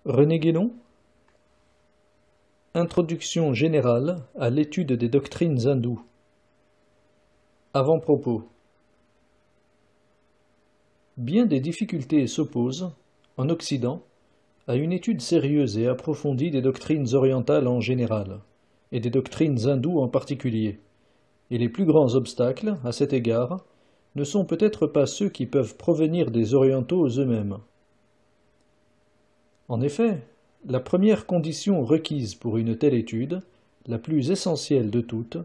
René Guénon. Introduction générale à l'étude des doctrines hindoues. Avant-propos. Bien des difficultés s'opposent, en Occident, à une étude sérieuse et approfondie des doctrines orientales en général, et des doctrines hindoues en particulier, et les plus grands obstacles, à cet égard, ne sont peut-être pas ceux qui peuvent provenir des orientaux eux-mêmes. En effet, la première condition requise pour une telle étude, la plus essentielle de toutes,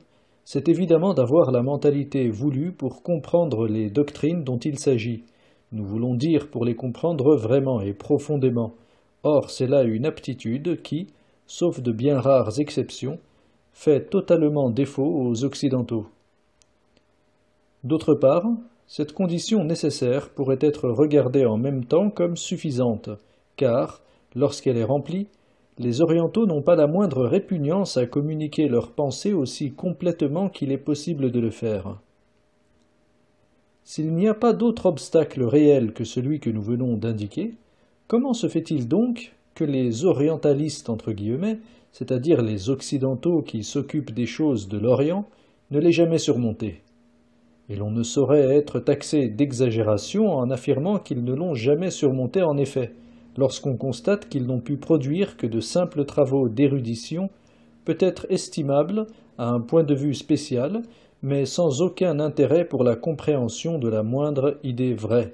c'est évidemment d'avoir la mentalité voulue pour comprendre les doctrines dont il s'agit. Nous voulons dire pour les comprendre vraiment et profondément. Or, c'est là une aptitude qui, sauf de bien rares exceptions, fait totalement défaut aux Occidentaux. D'autre part, cette condition nécessaire pourrait être regardée en même temps comme suffisante, car, lorsqu'elle est remplie, les Orientaux n'ont pas la moindre répugnance à communiquer leurs pensées aussi complètement qu'il est possible de le faire. S'il n'y a pas d'autre obstacle réel que celui que nous venons d'indiquer, comment se fait-il donc que les orientalistes, entre guillemets, c'est-à-dire les Occidentaux qui s'occupent des choses de l'Orient, ne l'aient jamais surmonté? Et l'on ne saurait être taxé d'exagération en affirmant qu'ils ne l'ont jamais surmonté en effet, lorsqu'on constate qu'ils n'ont pu produire que de simples travaux d'érudition, peut-être estimables à un point de vue spécial, mais sans aucun intérêt pour la compréhension de la moindre idée vraie.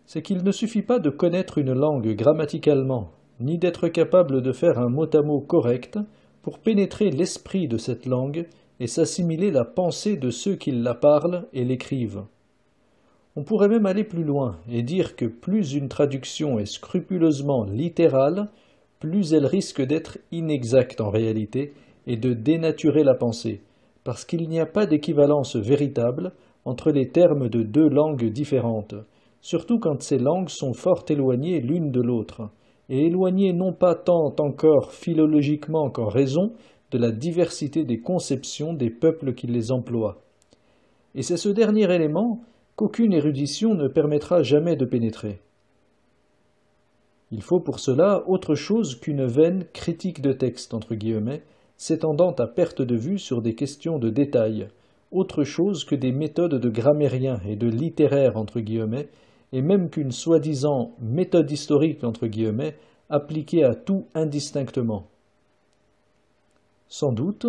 C'est qu'il ne suffit pas de connaître une langue grammaticalement, ni d'être capable de faire un mot à mot correct pour pénétrer l'esprit de cette langue et s'assimiler la pensée de ceux qui la parlent et l'écrivent. On pourrait même aller plus loin et dire que plus une traduction est scrupuleusement littérale, plus elle risque d'être inexacte en réalité et de dénaturer la pensée, parce qu'il n'y a pas d'équivalence véritable entre les termes de deux langues différentes, surtout quand ces langues sont fort éloignées l'une de l'autre, et éloignées non pas tant encore philologiquement qu'en raison de la diversité des conceptions des peuples qui les emploient. Et c'est ce dernier élément qu'aucune érudition ne permettra jamais de pénétrer. Il faut pour cela autre chose qu'une vaine critique de texte, entre guillemets, s'étendant à perte de vue sur des questions de détail, autre chose que des méthodes de grammairiens et de littéraires, entre guillemets, et même qu'une soi-disant méthode historique, entre guillemets, appliquée à tout indistinctement. Sans doute,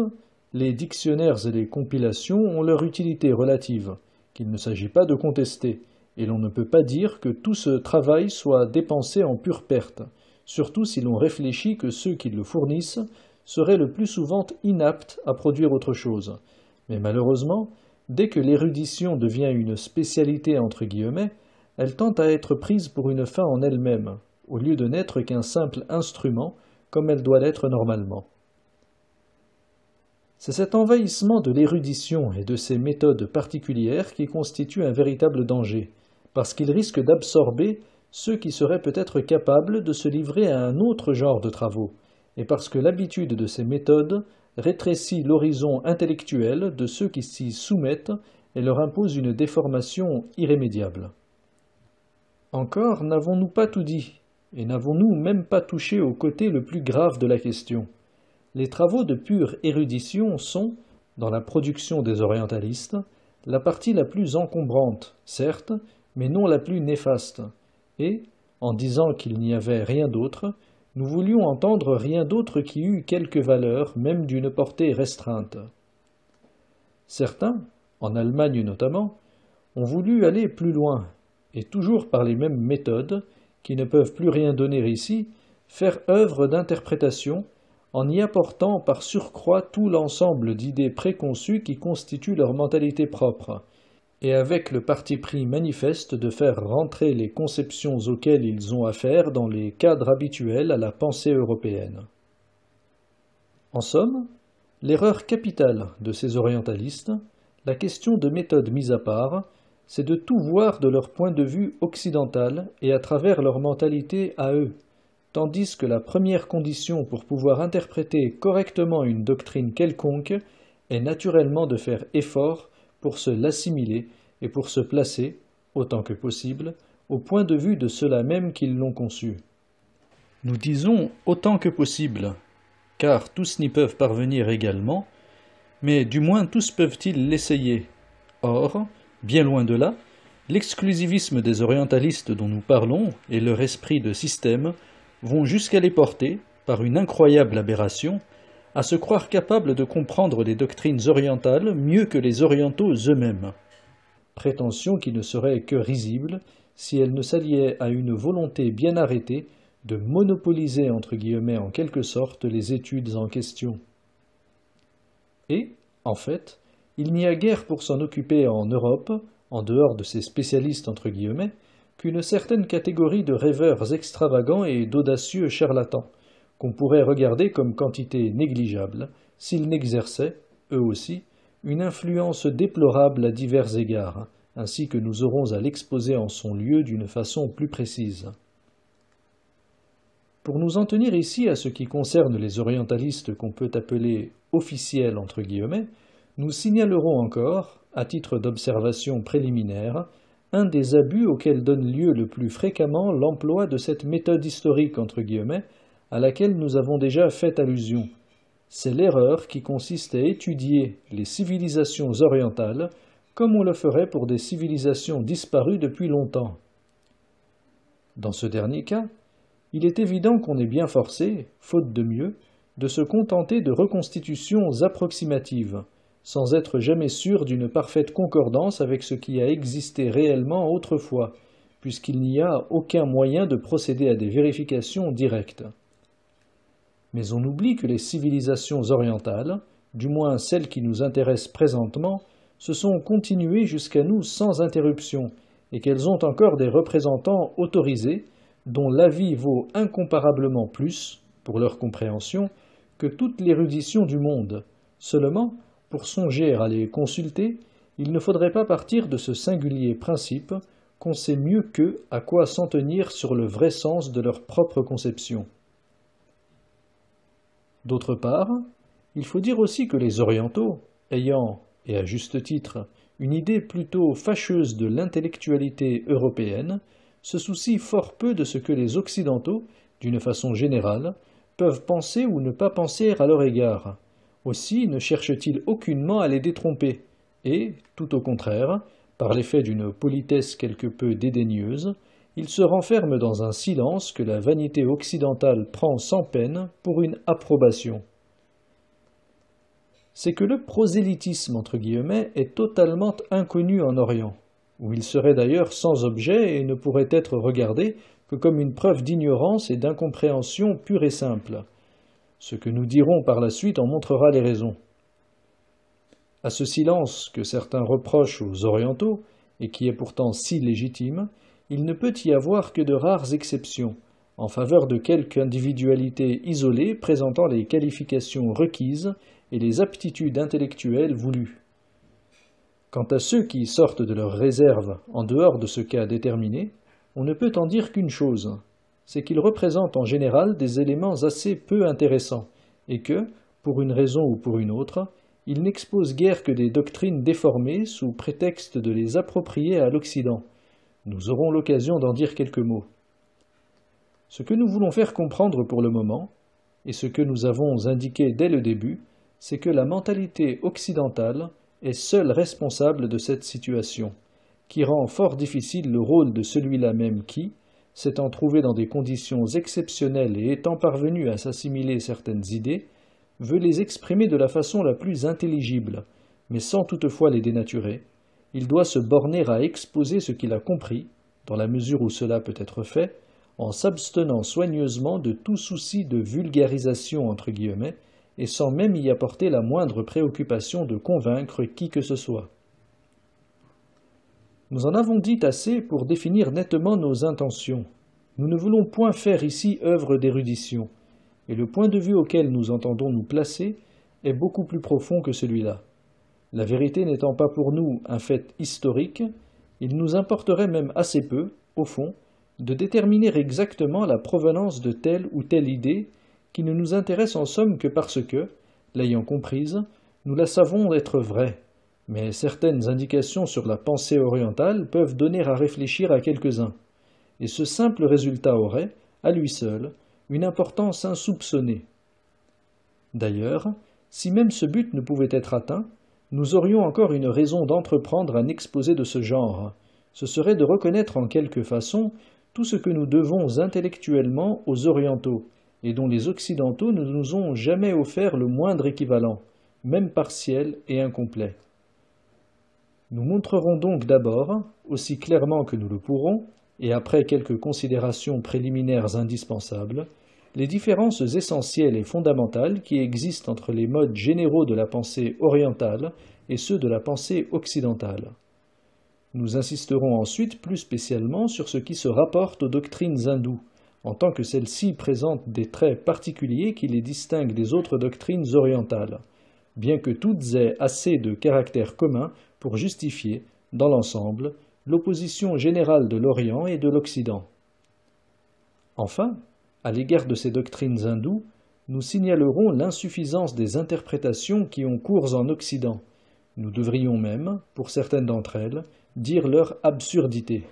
les dictionnaires et les compilations ont leur utilité relative, qu'il ne s'agit pas de contester, et l'on ne peut pas dire que tout ce travail soit dépensé en pure perte, surtout si l'on réfléchit que ceux qui le fournissent seraient le plus souvent inaptes à produire autre chose. Mais malheureusement, dès que l'érudition devient une spécialité entre guillemets, elle tend à être prise pour une fin en elle-même, au lieu de n'être qu'un simple instrument, comme elle doit l'être normalement. C'est cet envahissement de l'érudition et de ses méthodes particulières qui constitue un véritable danger, parce qu'il risque d'absorber ceux qui seraient peut-être capables de se livrer à un autre genre de travaux, et parce que l'habitude de ces méthodes rétrécit l'horizon intellectuel de ceux qui s'y soumettent et leur impose une déformation irrémédiable. Encore n'avons-nous pas tout dit, et n'avons-nous même pas touché au côté le plus grave de la question. Les travaux de pure érudition sont, dans la production des orientalistes, la partie la plus encombrante, certes, mais non la plus néfaste, et, en disant qu'il n'y avait rien d'autre, nous voulions entendre rien d'autre qui eût quelque valeur, même d'une portée restreinte. Certains, en Allemagne notamment, ont voulu aller plus loin, et toujours par les mêmes méthodes, qui ne peuvent plus rien donner ici, faire œuvre d'interprétation, en y apportant par surcroît tout l'ensemble d'idées préconçues qui constituent leur mentalité propre, et avec le parti pris manifeste de faire rentrer les conceptions auxquelles ils ont affaire dans les cadres habituels à la pensée européenne. En somme, l'erreur capitale de ces orientalistes, la question de méthode mise à part, c'est de tout voir de leur point de vue occidental et à travers leur mentalité à eux, tandis que la première condition pour pouvoir interpréter correctement une doctrine quelconque est naturellement de faire effort pour se l'assimiler et pour se placer, autant que possible, au point de vue de ceux-là même qui l'ont conçu. Nous disons autant que possible, car tous n'y peuvent parvenir également, mais du moins tous peuvent-ils l'essayer. Or, bien loin de là, l'exclusivisme des orientalistes dont nous parlons et leur esprit de système vont jusqu'à les porter, par une incroyable aberration, à se croire capables de comprendre les doctrines orientales mieux que les orientaux eux-mêmes. Prétention qui ne serait que risible si elle ne s'alliait à une volonté bien arrêtée de monopoliser entre guillemets en quelque sorte les études en question. Et, en fait, il n'y a guère pour s'en occuper en Europe, en dehors de ces spécialistes entre guillemets, qu'une certaine catégorie de rêveurs extravagants et d'audacieux charlatans, qu'on pourrait regarder comme quantité négligeable, s'ils n'exerçaient, eux aussi, une influence déplorable à divers égards, ainsi que nous aurons à l'exposer en son lieu d'une façon plus précise. Pour nous en tenir ici à ce qui concerne les orientalistes qu'on peut appeler officiels entre guillemets, nous signalerons encore, à titre d'observation préliminaire, un des abus auxquels donne lieu le plus fréquemment l'emploi de cette méthode historique entre guillemets, à laquelle nous avons déjà fait allusion. C'est l'erreur qui consiste à étudier les civilisations orientales comme on le ferait pour des civilisations disparues depuis longtemps. Dans ce dernier cas, il est évident qu'on est bien forcé, faute de mieux, de se contenter de reconstitutions approximatives, sans être jamais sûr d'une parfaite concordance avec ce qui a existé réellement autrefois, puisqu'il n'y a aucun moyen de procéder à des vérifications directes. Mais on oublie que les civilisations orientales, du moins celles qui nous intéressent présentement, se sont continuées jusqu'à nous sans interruption, et qu'elles ont encore des représentants autorisés, dont l'avis vaut incomparablement plus, pour leur compréhension, que toute l'érudition du monde. Seulement, pour songer à les consulter, il ne faudrait pas partir de ce singulier principe qu'on sait mieux qu'eux à quoi s'en tenir sur le vrai sens de leur propre conception. D'autre part, il faut dire aussi que les orientaux, ayant, et à juste titre, une idée plutôt fâcheuse de l'intellectualité européenne, se soucient fort peu de ce que les occidentaux, d'une façon générale, peuvent penser ou ne pas penser à leur égard. Aussi ne cherchent-ils aucunement à les détromper, et, tout au contraire, par l'effet d'une politesse quelque peu dédaigneuse, ils se renferment dans un silence que la vanité occidentale prend sans peine pour une approbation. C'est que le prosélytisme entre guillemets est totalement inconnu en Orient, où il serait d'ailleurs sans objet et ne pourrait être regardé que comme une preuve d'ignorance et d'incompréhension pure et simple. Ce que nous dirons par la suite en montrera les raisons. À ce silence que certains reprochent aux orientaux, et qui est pourtant si légitime, il ne peut y avoir que de rares exceptions, en faveur de quelque individualité isolée présentant les qualifications requises et les aptitudes intellectuelles voulues. Quant à ceux qui sortent de leurs réserves en dehors de ce cas déterminé, on ne peut en dire qu'une chose, c'est qu'ils représentent en général des éléments assez peu intéressants, et que, pour une raison ou pour une autre, ils n'exposent guère que des doctrines déformées sous prétexte de les approprier à l'Occident. Nous aurons l'occasion d'en dire quelques mots. Ce que nous voulons faire comprendre pour le moment, et ce que nous avons indiqué dès le début, c'est que la mentalité occidentale est seule responsable de cette situation, qui rend fort difficile le rôle de celui-là même qui, s'étant trouvé dans des conditions exceptionnelles et étant parvenu à s'assimiler certaines idées, veut les exprimer de la façon la plus intelligible, mais sans toutefois les dénaturer. Il doit se borner à exposer ce qu'il a compris, dans la mesure où cela peut être fait, en s'abstenant soigneusement de tout souci de vulgarisation entre guillemets, et sans même y apporter la moindre préoccupation de convaincre qui que ce soit. Nous en avons dit assez pour définir nettement nos intentions. Nous ne voulons point faire ici œuvre d'érudition, et le point de vue auquel nous entendons nous placer est beaucoup plus profond que celui-là. La vérité n'étant pas pour nous un fait historique, il nous importerait même assez peu, au fond, de déterminer exactement la provenance de telle ou telle idée, qui ne nous intéresse en somme que parce que, l'ayant comprise, nous la savons être vraie, mais certaines indications sur la pensée orientale peuvent donner à réfléchir à quelques-uns, et ce simple résultat aurait, à lui seul, une importance insoupçonnée. D'ailleurs, si même ce but ne pouvait être atteint, nous aurions encore une raison d'entreprendre un exposé de ce genre. Ce serait de reconnaître en quelque façon tout ce que nous devons intellectuellement aux Orientaux, et dont les Occidentaux ne nous ont jamais offert le moindre équivalent, même partiel et incomplet. Nous montrerons donc d'abord, aussi clairement que nous le pourrons, et après quelques considérations préliminaires indispensables, les différences essentielles et fondamentales qui existent entre les modes généraux de la pensée orientale et ceux de la pensée occidentale. Nous insisterons ensuite plus spécialement sur ce qui se rapporte aux doctrines hindoues, en tant que celles-ci présentent des traits particuliers qui les distinguent des autres doctrines orientales, bien que toutes aient assez de caractères communs pour justifier, dans l'ensemble, l'opposition générale de l'Orient et de l'Occident. Enfin, à l'égard de ces doctrines hindoues, nous signalerons l'insuffisance des interprétations qui ont cours en Occident. Nous devrions même, pour certaines d'entre elles, dire leur absurdité.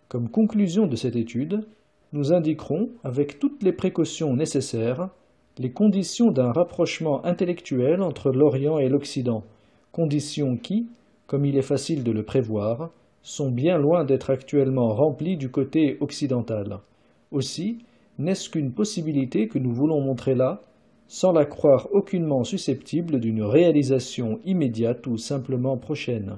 Comme conclusion de cette étude, nous indiquerons, avec toutes les précautions nécessaires, les conditions d'un rapprochement intellectuel entre l'Orient et l'Occident, conditions qui, comme il est facile de le prévoir, sont bien loin d'être actuellement remplies du côté occidental. Aussi, n'est-ce qu'une possibilité que nous voulons montrer là, sans la croire aucunement susceptible d'une réalisation immédiate ou simplement prochaine.